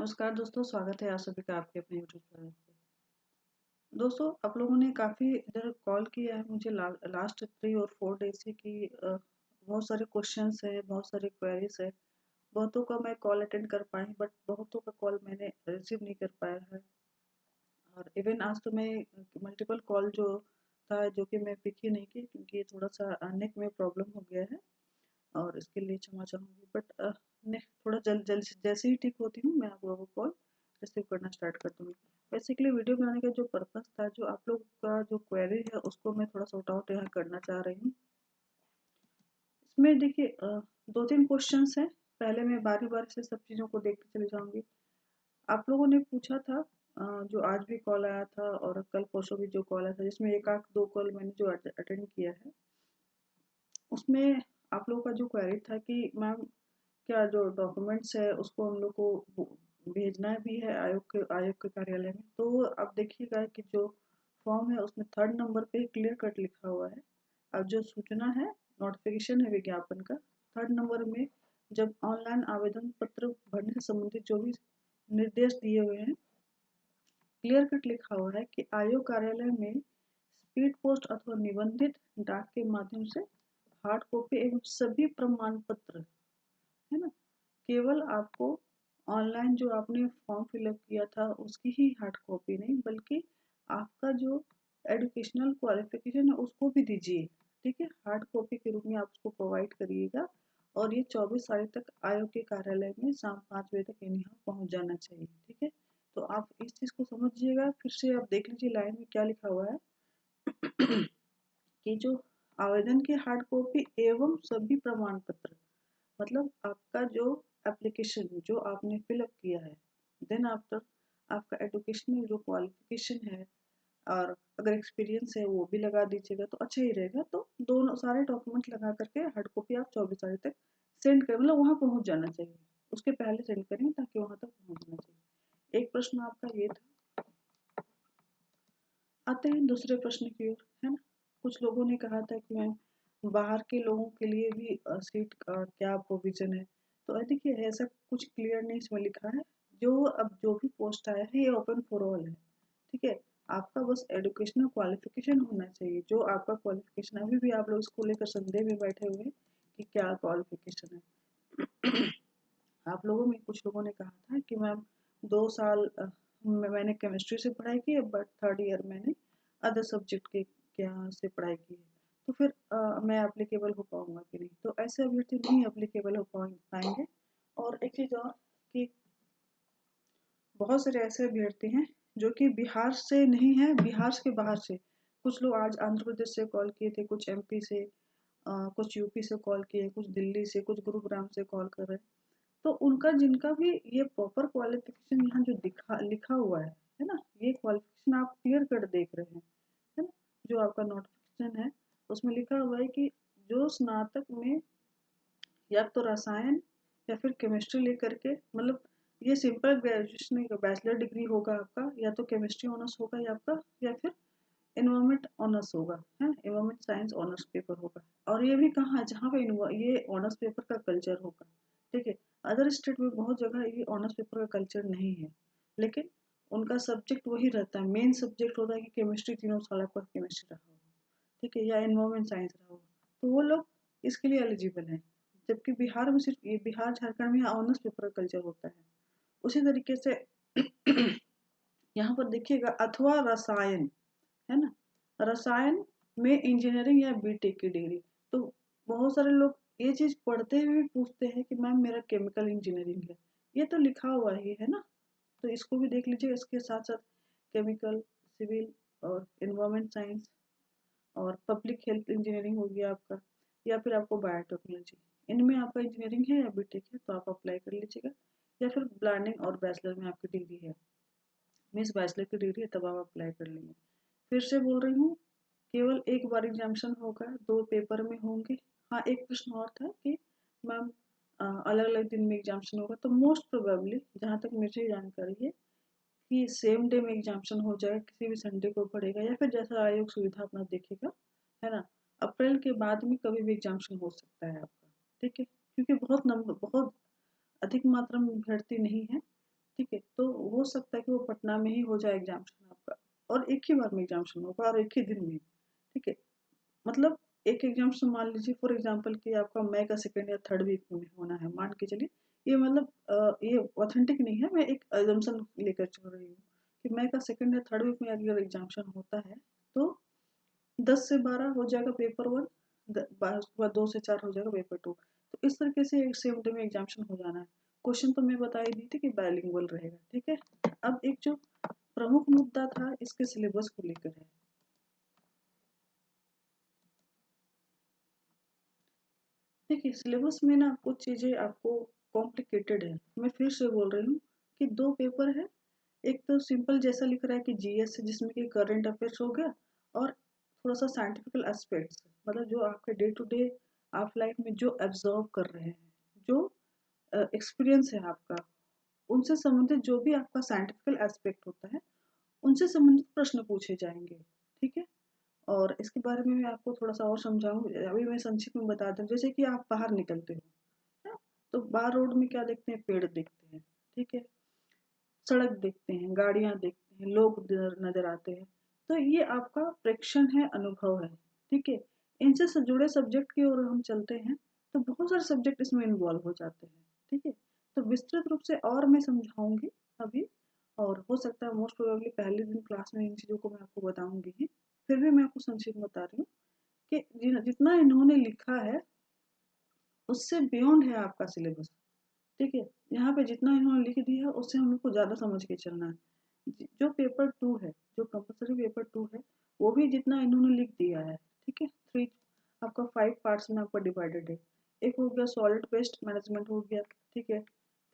नमस्कार दोस्तों, स्वागत है आप सभी का आपके अपने यूट्यूब चैनल पे। दोस्तों, आप लोगों ने काफ़ी इधर कॉल किया है मुझे लास्ट 3 और 4 डेज़ से कि बहुत सारे क्वेश्चंस हैं, बहुत सारे क्वेरीज है। बहुतों का मैं कॉल अटेंड कर पाई बट बहुतों का कॉल मैंने रिसीव नहीं कर पाया है। और इवन आज तो मैं मल्टीपल कॉल जो था जो कि मैं पिक ही नहीं की क्योंकि थोड़ा सा नेक में प्रॉब्लम हो गया है और इसके लिए क्षमा चाहूँगी। बट थोड़ा जल्द जल्द जैसे ही ठीक होती हूँ मैं आप लोगों को कॉल रिसीव करना स्टार्ट कर दूँगी। बेसिकली वीडियो बनाने का जो पर्पस था, जो आप लोग का जो क्वेरी है उसको मैं थोड़ा सॉर्ट आउट यहाँ करना चाह रही हूँ। इसमें देखिए 2-3 क्वेश्चंस हैं। पहले मैं बारी-बारी से सब चीज़ों को देखते चली जाऊँगी। आप लोगों ने पूछा था जो आज भी कॉल आया था और कल परसों भी जो कॉल आया था जिसमें 1 आध 2 कॉल मैंने जो अटेंड किया है, उसमें आप लोगों का जो क्वेरी था कि मैम क्या जो डॉक्यूमेंट्स है उसको हम लोग को भेजना भी है आयोग के कार्यालय में। तो अब देखिएगा कि जो फॉर्म है उसमें 3rd नंबर पे क्लियर कट लिखा हुआ है। अब जो सूचना है, नोटिफिकेशन है विज्ञापन का, 3rd नंबर में जब ऑनलाइन आवेदन पत्र भरने से संबंधित जो भी निर्देश दिए हुए हैं, क्लियर कट लिखा हुआ है कि आयोग कार्यालय में स्पीड पोस्ट अथवा निबंधित डाक के माध्यम से हार्ड कॉपी एवं सभी प्रमाण पत्र, है ना, केवल आपको ऑनलाइन जो आपने फॉर्म फिलअप किया था उसकी ही हार्ड कॉपी नहीं बल्कि आपका जो एजुकेशनल क्वालिफिकेशन है उसको भी दीजिए। ठीक है, हार्ड कॉपी के रूप में आप उसको प्रोवाइड करिएगा और ये 24 तारीख तक आयोग के कार्यालय में शाम 5 बजे तक यहाँ पहुँच जाना चाहिए। ठीक है, तो आप इस चीज़ को समझिएगा। फिर से आप देख लीजिए लाइन में क्या लिखा हुआ है कि जो आवेदन की हार्ड कॉपी एवं सभी प्रमाण पत्र, मतलब आपका जो एप्लीकेशन जो आपने फिलअप किया है, देन आफ्टर आपका एजुकेशनल जो क्वालिफिकेशन है और अगर एक्सपीरियंस है वो भी लगा दीजिएगा तो अच्छा ही रहेगा। तो दोनों सारे डॉक्यूमेंट लगा करके हार्ड कॉपी आप 24 तारीख तक सेंड करें, मतलब वहाँ पहुँच जाना चाहिए, उसके पहले सेंड करें ताकि वहाँ तक पहुँच जाना चाहिए। एक प्रश्न आपका ये था। आते हैं दूसरे प्रश्न की ओर, है ना। कुछ लोगों ने कहा था कि मैम बाहर के लोगों के लिए भी सीट का क्या प्रोविजन है। तो देखिए ऐसा कुछ क्लियर नहीं इसमें लिखा है। अब जो भी पोस्ट आया है ये ओपन फॉर ऑल है। ठीक है, आपका बस एजुकेशनल क्वालिफिकेशन होना चाहिए। जो आपका क्वालिफिकेशन, अभी भी आप लोग इसको लेकर संदेह में बैठे हुए हैं कि क्या क्वालिफिकेशन है। आप लोगों में कुछ लोगों ने कहा था कि मैम 2 साल मैंने केमिस्ट्री से पढ़ाई की है बट 3rd ईयर मैंने अदर सब्जेक्ट के यहाँ से पढ़ाई की है, तो फिर मैं एप्लीकेबल हो पाऊंगा कि नहीं। तो ऐसे अभ्यर्थी नहीं एप्लीकेबल हो पाएंगे। और एक चीज़ और कि बहुत सारे ऐसे अभ्यर्थी हैं जो कि बिहार से नहीं है, बिहार के बाहर से। कुछ लोग आज आंध्र प्रदेश से कॉल किए थे, कुछ एमपी से, कुछ यूपी से कॉल किए, कुछ दिल्ली से, कुछ गुरुग्राम से कॉल कर रहे हैं। तो उनका जिनका भी ये प्रॉपर क्वालिफिकेशन यहाँ जो लिखा हुआ है ना, ये क्वालिफिकेशन आप क्लियर कर देख रहे हैं, है ना। जो आपका नोटिफिकेशन है उसमें लिखा हुआ है कि जो स्नातक में या तो रसायन या फिर केमिस्ट्री लेकर के, मतलब ये सिंपल ग्रेजुएशन का बैचलर डिग्री होगा आपका, या तो केमिस्ट्री ऑनर्स होगा या आपका, या फिर एनवायरमेंट ऑनर्स होगा, है एनवायरमेंट साइंस ऑनर्स पेपर होगा। और ये भी कहाँ, जहाँ पे ये ऑनर्स पेपर का कल्चर होगा। ठीक है, अदर स्टेट में बहुत जगह ये ऑनर्स पेपर का कल्चर नहीं है, लेकिन उनका सब्जेक्ट वही रहता है, मेन सब्जेक्ट होता है कि केमिस्ट्री, तीनों साल आपका केमिस्ट्री रहा होगा, ठीक है, या एनवायरमेंट साइंस रहा होगा, तो वो लोग इसके लिए एलिजिबल हैं। जबकि बिहार में सिर्फ ये बिहार झारखंड में ऑनर्स पेपर का कल्चर होता है। उसी तरीके से यहाँ पर देखिएगा अथवा रसायन, है ना, रसायन में इंजीनियरिंग या बीटेक की डिग्री। तो बहुत सारे लोग ये चीज पढ़ते हुए पूछते हैं कि मैम मेरा केमिकल इंजीनियरिंग है, ये तो लिखा हुआ ही है ना। तो इसको भी देख लीजिए, इसके साथ साथ केमिकल, सिविल और एनवायरमेंट साइंस और पब्लिक हेल्थ इंजीनियरिंग हो गया आपका, या फिर आपको बायोटेक्नोलॉजी, इनमें आपका इंजीनियरिंग है या बीटेक है तो आप अप्लाई कर लीजिएगा। या फिर ब्लाइंडिंग और बैचलर में आपकी डिग्री है, मीन्स बैचलर की डिग्री है, तब आप अप्लाई कर लेंगे। फिर से बोल रही हूँ, केवल एक बार एग्जामिनेशन होगा, 2 पेपर में होंगे। हाँ, एक प्रश्न और था कि मैम अलग अलग दिन में एग्जामिनेशन होगा, तो मोस्ट प्रोबेबली जहाँ तक मुझे जानकारी है कि सेम डे में एग्जामिनेशन हो जाएगा, किसी भी संडे को पड़ेगा या फिर जैसा आयोग सुविधा अपना देखेगा, है ना। अप्रैल के बाद में कभी भी एग्जामिनेशन हो सकता है आपका, ठीक है, क्योंकि बहुत अधिक मात्रा में अभ्यर्थी नहीं है। ठीक है, तो हो सकता है कि वो पटना में ही हो जाए एग्जामिनेशन आपका, और एक ही बार में एग्जामिनेशन होगा और एक ही दिन में, ठीक है। मतलब एक एग्जामिनेशन मान लीजिए फॉर एग्जांपल कि आपका मई का सेकंड या थर्ड वीक में होना है, मान के चलिए। ये मतलब ये ऑथेंटिक नहीं है, मैं एक अजम्पशन लेकर चल रही हूँ कि मई का सेकंड या थर्ड वीक में अगर एग्जामिनेशन होता है तो 10 से 12 हो जाएगा पेपर वन, उसके बाद 2 से 4 हो जाएगा पेपर टू। तो इस तरीके से एक सेम डे में एग्जामिनेशन हो जाना है। क्वेश्चन तो मैं बता ही दी थी कि बायलिंगुअल रहेगा, ठीक है। अब एक जो प्रमुख मुद्दा था इसके सिलेबस को लेकर है। देखिए सिलेबस में ना कुछ चीज़ें आपको कॉम्प्लिकेटेड है। मैं फिर से बोल रही हूँ कि 2 पेपर है। एक तो सिंपल जैसा लिख रहा है कि जीएस है, जिसमें कि करंट अफेयर्स हो गया, और थोड़ा-सा साइंटिफिकल एस्पेक्ट्स, मतलब जो आपके डे टू डे आप लाइफ में जो ऑब्जर्व कर रहे हैं, जो एक्सपीरियंस है आपका, उनसे संबंधित जो भी आपका साइंटिफिकल एस्पेक्ट होता है, उनसे संबंधित प्रश्न पूछे जाएँगे, ठीक है? और इसके बारे में मैं आपको थोड़ा-सा और समझाऊँगी। अभी मैं संक्षिप्त में बता दूँ, जैसे कि आप बाहर निकलते हो, है ना? तो बाहर रोड में क्या देखते हैं? पेड़ दिखते हैं, ठीक है? सड़क देखते हैं, गाड़ियाँ देखते हैं, लोग नज़र आते हैं। तो ये आपका प्रेक्षण है, अनुभव है, ठीक है? इनसे जुड़े सब्जेक्ट की ओर हम चलते हैं, तो बहुत सारे सब्जेक्ट इसमें इन्वॉल्व हो जाते हैं, ठीक है? तो विस्तृत रूप से और मैं समझाऊँगी अभी, और हो सकता है मोस्ट प्रोबेबली पहले दिन क्लास में इन चीज़ों को मैं आपको बताऊँगी ही। फिर भी मैं आपको संक्षिप्त में बता रही हूँ कि जितना इन्होंने लिखा है, उससे बियॉन्ड है आपका सिलेबस, ठीक है? यहाँ पे जितना इन्होंने लिख दिया है उससे हम लोग को ज़्यादा समझ के चलना है। जो पेपर 2 है, जो कंपल्सरी पेपर 2 है, वो भी जितना इन्होंने लिख दिया है, ठीक है? 3 आपका 5 पार्ट्स में आपका डिवाइडेड है। एक हो गया सॉलिड वेस्ट मैनेजमेंट हो गया, ठीक है?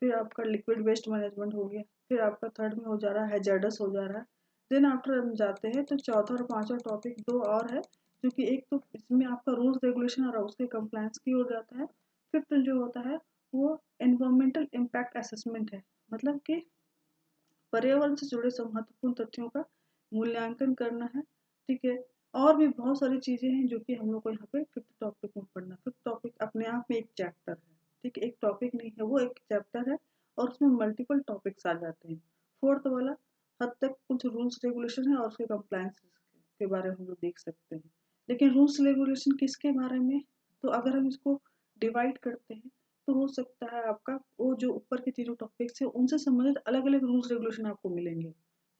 फिर आपका लिक्विड वेस्ट मैनेजमेंट हो गया, फिर आपका थर्ड में हो जा रहा है हैजार्डस हो जा रहा है। देन आफ्टर हम जाते हैं तो चौथा और पाँचवा टॉपिक 2 और है, जो कि एक तो इसमें आपका रूल्स रेगुलेशन और उसके कंप्लायंस की ओर जाता है। फिफ्थ जो होता है वो एनवायरमेंटल इम्पैक्ट असेसमेंट है, मतलब कि पर्यावरण से जुड़े सब महत्वपूर्ण तथ्यों का मूल्यांकन करना है, ठीक है। और भी बहुत सारी चीजें हैं जो कि हम लोग को यहाँ पे फिफ्थ टॉपिक में पढ़ना। फिफ्थ टॉपिक अपने आप में एक चैप्टर है, ठीक है, एक टॉपिक नहीं है, वो एक चैप्टर है, और उसमें मल्टीपल टॉपिक्स आ जाते हैं। फोर्थ वाला हद तक कुछ रूल्स रेगुलेशन है और उसके कंप्लायंस के बारे में हम लोग देख सकते हैं। लेकिन रूल्स रेगुलेशन किसके बारे में? तो अगर हम इसको डिवाइड करते हैं तो हो सकता है आपका वो जो ऊपर के तीनों टॉपिक्स है उनसे संबंधित अलग अलग रूल्स रेगुलेशन आपको मिलेंगे,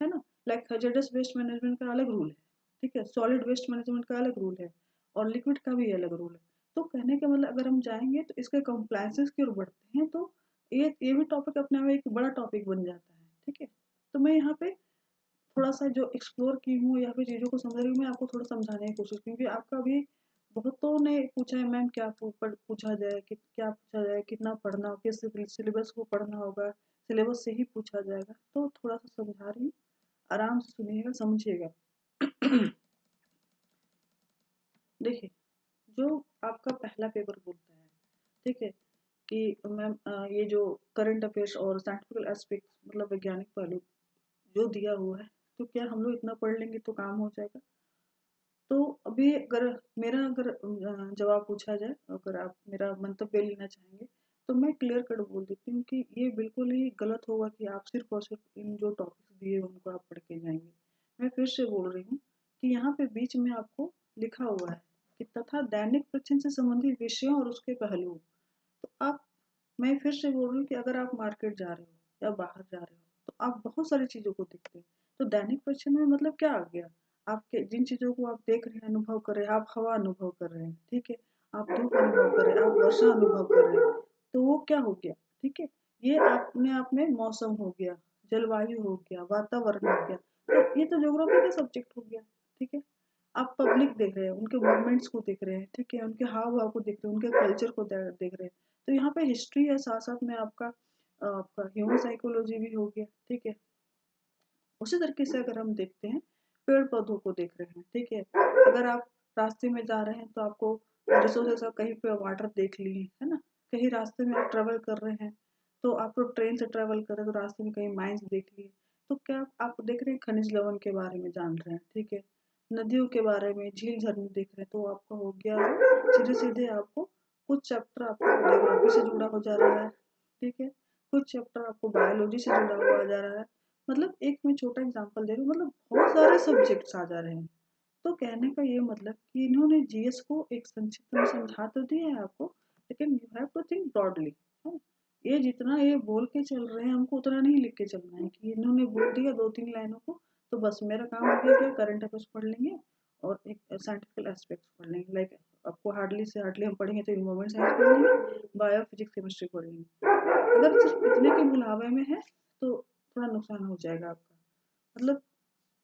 है ना। लाइक हैजार्डस वेस्ट मैनेजमेंट का अलग रूल है, ठीक है, सॉलिड वेस्ट मैनेजमेंट का अलग रूल है, और लिक्विड का भी अलग रूल है। तो कहने का मतलब अगर हम जाएंगे तो इसके कंप्लायंसेस की ओर बढ़ते हैं, तो ये भी टॉपिक अपने आप एक बड़ा टॉपिक बन जाता है, ठीक है। तो मैं यहाँ पे थोड़ा सा जो एक्सप्लोर की हूँ या फिर चीज़ों को समझ रही हूँ, मैं आपको थोड़ा समझाने की कोशिश, क्योंकि आपका भी बहुतों ने पूछा है मैम क्या पूछा जाए, कि क्या पूछा जाए, कितना पढ़ना, किस सिलेबस को पढ़ना होगा, सिलेबस से ही पूछा जाएगा। तो थोड़ा सा समझा रही हूँ, आराम से सुनिएगा, समझिएगा। देखिए, जो आपका पहला पेपर बोलता है, ठीक है, कि मैम ये जो करंट अफेयर्स और साइंटिफिकल एस्पेक्ट, मतलब वैज्ञानिक पहलू जो दिया हुआ है, तो क्या हम लोग इतना पढ़ लेंगे तो काम हो जाएगा? तो अभी अगर मेरा अगर जवाब पूछा जाए, अगर आप मेरा मंतव्य लेना चाहेंगे, तो मैं क्लियर कट बोल देती हूँ कि ये बिल्कुल ही गलत होगा कि आप सिर्फ और सिर्फ इन जो टॉपिक्स दिए उनको आप पढ़ के जाएंगे। मैं फिर से बोल रही हूँ कि यहाँ पे बीच में आपको लिखा हुआ है कि तथा दैनिक प्रश्न से संबंधित विषयों और उसके पहलू। तो आप, मैं फिर से बोल रही हूँ कि अगर आप मार्केट जा रहे हो या बाहर जा रहे हो तो आप बहुत सारी चीज़ों को देखते हैं। तो दैनिक परिचय में मतलब क्या आ गया? आपके जिन चीज़ों को आप देख रहे हैं, अनुभव कर रहे हैं, आप हवा अनुभव कर रहे हैं, ठीक है, आप धूप अनुभव कर रहे हैं, आप वर्षा अनुभव कर रहे हैं, तो वो क्या हो गया? ठीक है, ये अपने आप में मौसम हो गया, जलवायु हो गया, वातावरण हो गया, तो ये तो ज्योग्राफी का सब्जेक्ट हो गया, ठीक है। आप पब्लिक देख रहे हैं, उनके मूवमेंट्स को देख रहे हैं, ठीक है, उनके हाव भाव को देख रहे हैं, उनके कल्चर को देख रहे हैं। तो यहाँ पे हिस्ट्री है, साथ साथ में आपका ह्यूमन साइकोलॉजी भी हो गया, ठीक है। उसी तरीके से अगर हम देखते हैं, पेड़ पौधों को देख रहे हैं, ठीक है, अगर आप रास्ते में जा रहे हैं तो आपको रिसोर्सेस का कहीं पे वाटर देख लिए, है ना, कहीं रास्ते में आप ट्रेवल कर रहे हैं, तो आप लोग ट्रेन से ट्रेवल कर रहे हैं तो रास्ते में कहीं माइंस देख लिए। तो क्या आप देख रहे हैं, खनिज लवण के बारे में जान रहे हैं, ठीक है, नदियों के बारे में, झील झरने देख रहे हैं, तो आपका हो गया सीधे सीधे आपको कुछ चैप्टर आपका ज्योग्राफी से जुड़ा हो जा रहा है, ठीक है। कुछ चैप्टर आपको बायोलॉजी से जुड़ा हुआ आ जा रहा है। मतलब एक मैं छोटा एग्जांपल दे रही हूँ, मतलब बहुत सारे सब्जेक्ट्स आ जा रहे हैं। तो कहने का ये मतलब कि इन्होंने जीएस को एक संक्षिप्त में समझा तो दिया है आपको, लेकिन you have to think broadly. ये जितना ये बोल के चल रहे हैं हमको उतना नहीं लिख के चलना है कि इन्होंने बोल दिया 2-3 लाइनों को तो बस मेरा काम हो गया क्या, करंट अफेयर्स पढ़ लेंगे और एक साइंटिफिक एस्पेक्ट्स पढ़ लेंगे। लाइक आपको हार्डली से हार्डली हम पढ़ेंगे तो इन्वायरमेंट साइंस पढ़ लेंगे, बायो फिजिक्स केमिस्ट्री पढ़ लेंगे। अगर सिर्फ इतने के बुलावे में है तो थोड़ा नुकसान हो जाएगा आपका। मतलब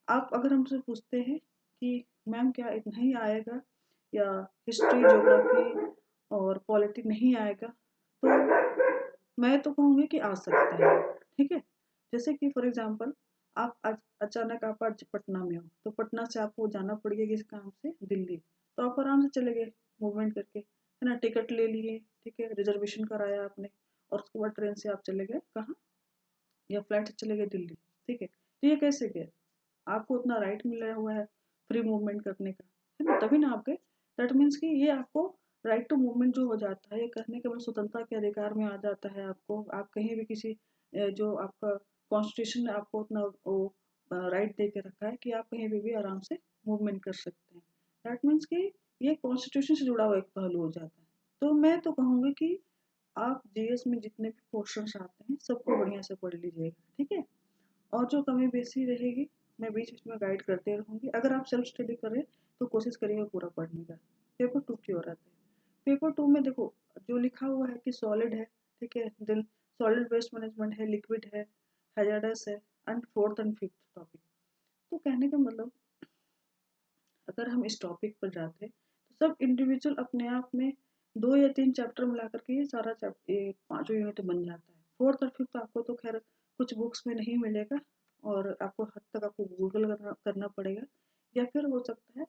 आप अगर हमसे पूछते हैं कि मैम क्या इतना ही आएगा या हिस्ट्री ज्योग्राफी और पॉलिटी नहीं आएगा, तो मैं तो कहूँगी कि आ सकता है। ठीक है, जैसे कि फॉर एग्जांपल आप आज अचानक आप आज पटना में हो, तो पटना से आपको जाना पड़ गया किसी काम से दिल्ली, तो आप आराम से चले गए मूवमेंट करके, है ना, टिकट ले लिए, ठीक है, रिजर्वेशन कराया आपने और उसके बाद ट्रेन से आप चले गए कहाँ, या फ्लाइट से चले गए दिल्ली। ठीक है, तो ये कैसे गए, आपको उतना राइट मिला हुआ है फ्री मूवमेंट करने का, है ना, तभी ना आप गए। दैट मीन्स कि ये आपको राइट टू मूवमेंट जो हो जाता है, ये कहने के बाद स्वतंत्रता के अधिकार में आ जाता है आपको। आप कहीं भी किसी जो आपका कॉन्स्टिट्यूशन ने आपको उतना वो राइट दे के रखा है कि आप कहीं भी आराम से मूवमेंट कर सकते हैं। दैट मीन्स कि ये कॉन्स्टिट्यूशन से जुड़ा हुआ एक पहलू हो जाता है। तो मैं तो कहूँगी कि आप जीएस में जितने भी क्वेश्चंस आते हैं सबको बढ़िया से पढ़ लीजिएगा। ठीक है, और जो कमी बेसी रहेगी मैं बीच बीच में गाइड करते रहूँगी। अगर आप सेल्फ स्टडी कर रहे हैं तो कोशिश करिएगा पूरा पढ़ने का। पेपर टू की ओर आते हैं। पेपर टू में देखो जो लिखा हुआ है कि सॉलिड है, ठीक है, देन सॉलिड वेस्ट मैनेजमेंट है, लिक्विड है, हैजार्डस है, and fourth and fifth topic. तो कहने का मतलब अगर हम इस टॉपिक पर जाते तो सब इंडिविजुअल अपने आप में 2 या 3 चैप्टर मिला करके ये सारा चैप्टर ये पाँचों यूनिट बन जाता है। फोर्थ और फिफ्थ आपको तो खैर कुछ बुक्स में नहीं मिलेगा और आपको हद तक आपको गूगल करना पड़ेगा, या फिर हो सकता है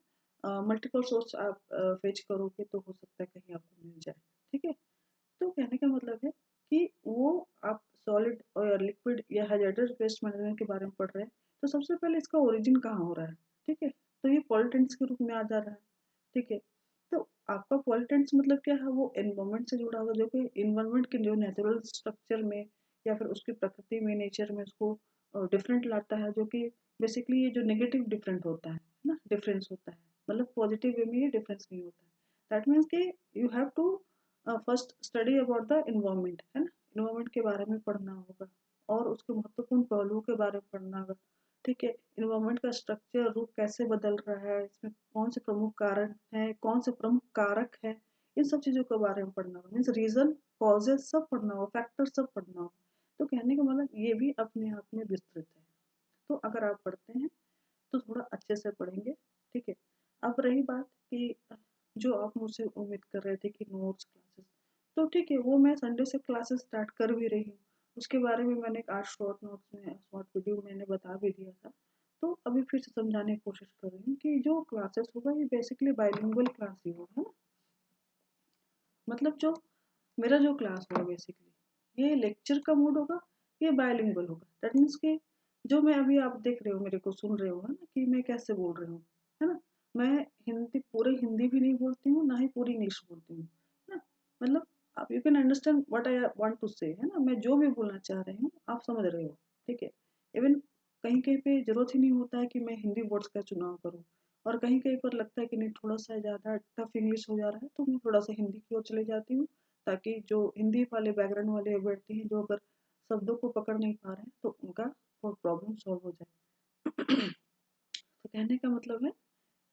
मल्टीपल सोर्स आप फेच करोगे तो हो सकता है कहीं आपको मिल जाए। ठीक है, तो कहने का मतलब है कि वो आप सॉलिड और लिक्विड या हैजार्डस वेस्ट मैनेजमेंट के बारे में पढ़ रहे हैं तो सबसे पहले इसका ओरिजिन कहाँ हो रहा है। ठीक है, तो ये पॉलिटेंट्स के रूप में आ जा रहा है। ठीक है, तो आपका पॉलिटेंट्स मतलब क्या है, वो एनवायरमेंट से जुड़ा हुआ, जो कि एनवायरमेंट के जो नेचुरल स्ट्रक्चर में या फिर उसकी प्रकृति में नेचर में उसको डिफरेंट लाता है, जो कि बेसिकली ये जो नेगेटिव डिफरेंट होता है ना, डिफरेंस होता है, मतलब पॉजिटिव वे में ये डिफरेंस नहीं होता है। दैट मीन्स कि you have to first study about the environment, है ना, इन्वायरमेंट के बारे में पढ़ना होगा और उसके महत्वपूर्ण पहलुओं के बारे में पढ़ना होगा। ठीक है, इन्वायरमेंट का स्ट्रक्चर रूप कैसे बदल रहा है, इसमें कौन से प्रमुख कारण है, कौन से प्रमुख कारक है, इन सब चीज़ों के बारे में पढ़ना होगा। मीन्स रीजन कॉजेज सब पढ़ना होगा, फैक्टर सब पढ़ना होगा। तो कहने का मतलब ये भी अपने आप में विस्तृत है। तो अगर आप पढ़ते हैं तो थोड़ा अच्छे से पढ़ेंगे। ठीक है, अब रही बात कि जो आप मुझसे उम्मीद कर रहे थे कि नोट्स क्लासेस, तो ठीक है वो मैं संडे से क्लासेस स्टार्ट कर भी रही हूँ। उसके बारे में मैंने आज शॉर्ट नोट्स में शॉर्ट वीडियो मैंने बता भी दिया था। तो अभी फिर से समझाने की कोशिश कर रही हूँ कि जो क्लासेस होगा ये बेसिकली बाइलिंगुअल क्लास ही होगा, है ना। मतलब जो मेरा जो क्लास होगा बेसिकली ये लेक्चर का मूड होगा, ये बाइलिंगुअल होगा। दैट मीन्स कि जो मैं अभी आप देख रहे हो मेरे को सुन रहे हो, है ना, कि मैं कैसे बोल रही हूँ, है ना, मैं हिंदी पूरे हिंदी भी नहीं बोलती हूँ ना ही पूरी इंग्लिश बोलती हूँ, है ना। मतलब आप you can understand what I want to say, है ना, मैं जो भी बोलना चाह रही हूँ आप समझ रहे हो। ठीक है, इवन कहीं कहीं पे जरूरत ही नहीं होता है कि मैं हिंदी वर्ड्स का चुनाव करूँ, और कहीं कहीं पर लगता है कि नहीं थोड़ा सा ज़्यादा टफ इंग्लिश हो जा रहा है तो मैं थोड़ा सा हिंदी की ओर चले जाती हूँ, ताकि जो हिंदी वाले बैकग्राउंड वाले अभ्यर्थी हैं जो अगर शब्दों को पकड़ नहीं पा रहे हैं तो उनका वो प्रॉब्लम सॉल्व हो जाए। तो कहने का मतलब है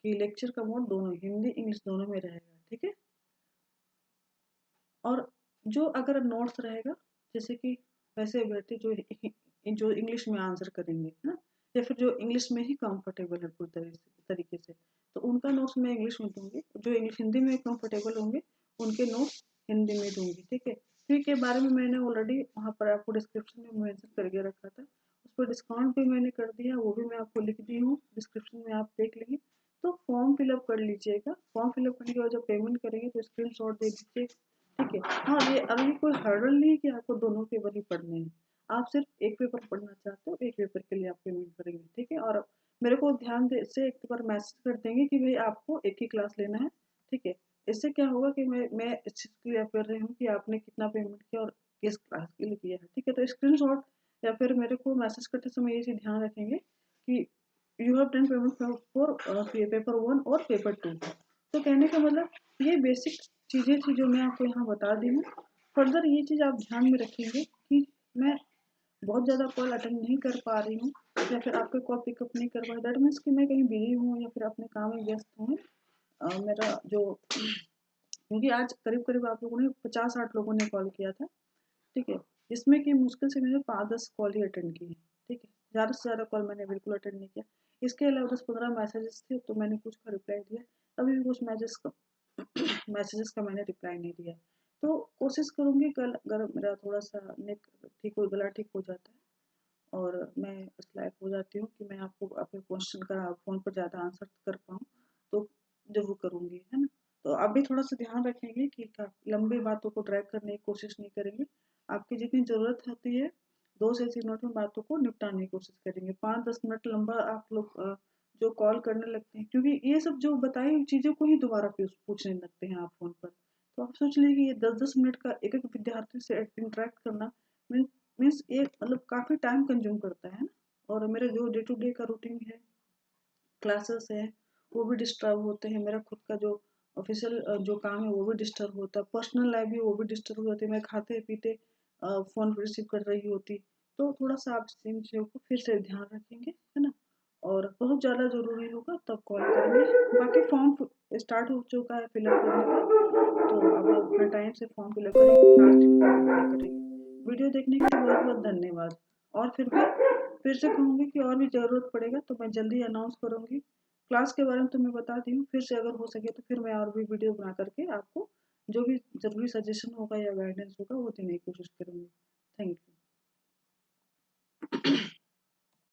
कि लेक्चर का मोड दोनों हिंदी इंग्लिश दोनों में रहेगा। ठीक है, और जो अगर नोट्स रहेगा जैसे कि वैसे अभ्यर्थी जो इंग्लिश में आंसर करेंगे, है ना, या फिर जो इंग्लिश में ही कंफर्टेबल है पूरी तरीके से, तो उनका नोट्स मैं इंग्लिश में दूंगी। जो इंग्लिश हिंदी में कंफर्टेबल होंगे उनके नोट्स हिंदी में दूंगी। ठीक है, फी के बारे में मैंने ऑलरेडी वहाँ पर आपको डिस्क्रिप्शन में मेंशन करके रखा था, उस पर डिस्काउंट भी मैंने कर दिया, वो भी मैं आपको लिख दी हूँ, डिस्क्रिप्शन में आप देख लीजिए। तो फॉर्म फिलअप कर लीजिएगा, फॉर्म फिलअप करने के बाद जब पेमेंट करेंगे तो स्क्रीन शॉट दे दीजिए। ठीक है, हाँ, ये अभी कोई हर्डल नहीं है कि आपको दोनों पेपर ही पढ़ने हैं। आप सिर्फ एक पेपर पढ़ना चाहते हो, एक पेपर के लिए आप पेमेंट करेंगे। ठीक है, और मेरे को ध्यान दे से एक बार मैसेज कर देंगे कि भाई आपको एक ही क्लास लेना है। ठीक है, इससे क्या होगा कि मैं इस चीज़ के लिए कर रही हूँ कि आपने कितना पेमेंट किया और किस क्लास के लिए किया है, ठीक है। तो स्क्रीनशॉट या फिर मेरे को मैसेज करते समय ये चीज़ ध्यान रखेंगे कि you have done payment for paper 1 और पेपर 2। तो कहने का मतलब ये बेसिक चीज़ें थी जो मैं आपको यहाँ बता दी हूँ। फर्दर ये चीज़ आप ध्यान में रखेंगे कि मैं बहुत ज़्यादा कॉल अटेंड नहीं कर पा रही हूँ या फिर आपके कॉल पिकअप नहीं कर पा रही, दैट मीन्स कि मैं कहीं बिजी हूँ या फिर अपने काम में व्यस्त हूँ। मेरा जो क्योंकि आज करीब करीब आप लोगों ने 50-60 लोगों ने कॉल किया था, ठीक है। जिसमें कि मुश्किल से मैंने 5-10 कॉल ही अटेंड की है, ठीक है। ज़्यादा से ज़्यादा कॉल मैंने बिल्कुल अटेंड नहीं किया। इसके अलावा 10-15 मैसेजेस थे तो मैंने कुछ का रिप्लाई दिया, अभी भी कुछ मैसेजेस का मैंने रिप्लाई नहीं दिया। तो कोशिश करूँगी कल अगर मेरा थोड़ा-सा नेक ठीक हो, गला ठीक हो जाता है और मैं इस लायक हो जाती हूँ कि मैं आपको आपके क्वेश्चन का फ़ोन पर ज़्यादा आंसर कर पाऊँ, तो ज़रूर करूँगी, है ना? तो आप भी थोड़ा-सा ध्यान रखेंगे कि लंबी बातों को ड्रैग करने की कोशिश नहीं करेंगे। आपकी जितनी ज़रूरत होती है, 2 से 3 मिनट में बातों को निपटाने की कोशिश करेंगे। 5-10 मिनट लंबा आप लोग जो कॉल करने लगते हैं, क्योंकि ये सब जो बताई हुई चीज़ों को ही दोबारा पूछने लगते हैं आप फ़ोन पर। तो आप सोच लीजिए कि ये 10-10 मिनट का एक-एक विद्यार्थी से इंटरैक्ट करना मीन मीन्स ये मतलब काफ़ी टाइम कंज्यूम करता है ना। और मेरा जो डे टू डे का रूटीन है, क्लासेस है, वो भी डिस्टर्ब होते हैं। मेरा खुद का जो ऑफिशियल जो काम है वो भी डिस्टर्ब होता है, पर्सनल लाइफ भी वो भी डिस्टर्ब हो जाती है। मैं खाते पीते फ़ोन रिसीव कर रही होती, तो थोड़ा सा आप इन चीज़ों को फिर से ध्यान रखेंगे, है ना। और बहुत ज़्यादा ज़रूरी होगा तब कॉल करेंगे। बाकी फॉर्म स्टार्ट हो चुका है फिलअप करने का, तो आप लोग अपना टाइम से फॉर्म फिलअप करेंगे, लास्ट डेट का वेट नहीं करेंगे। वीडियो देखने के लिए बहुत बहुत धन्यवाद। और फिर से कहूँगी कि और भी ज़रूरत पड़ेगा तो मैं जल्दी अनाउंस करूँगी। क्लास के बारे में तो मैं बता दी हूँ, फिर से अगर हो सके तो फिर मैं और भी वीडियो बना करके आपको जो भी ज़रूरी सजेशन होगा या गाइडेंस होगा वो देने की कोशिश करूँगी। Thank you.